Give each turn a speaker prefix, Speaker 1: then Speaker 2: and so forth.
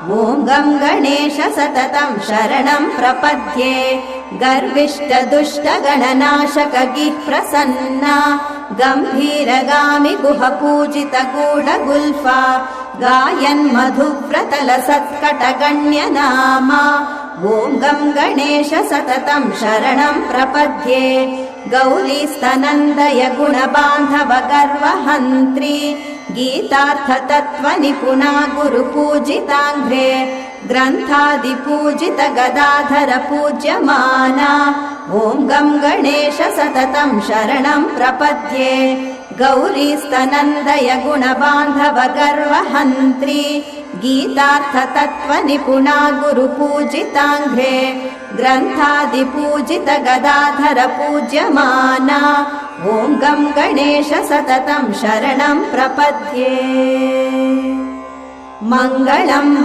Speaker 1: ॐ गं गणेश सततं शरणं प्रपद्ये गर्विष्ट दुष्ट गणनाशक गिः प्रसन्ना गम्भीरगामि गुह पूजित गूढगुल्फा गायन् मधुव्रतल सत्कटगण्य नामा ॐ गं गणेश सततं शरणं प्रपद्ये गौरीस्तनन्दय गुणबान्धव गर्वहन्त्री गीतार्थतत्त्वनिपुणा गुरुपूजिताङ्घ्रे ग्रन्थादिपूजित गदाधर पूज्यमाना ॐ गं गणेश सततं शरणं प्रपद्ये गौरीस्तनन्दय गुणबान्धव गर्वहन्त्री गीतार्थतत्त्वनिपुणा गुरुपूजिताङ्घ्रे ग्रन्थादिपूजित गदाधर पूज्यमाना ॐ गं गणेश सततं शरणं प्रपद्ये मङ्गलम्।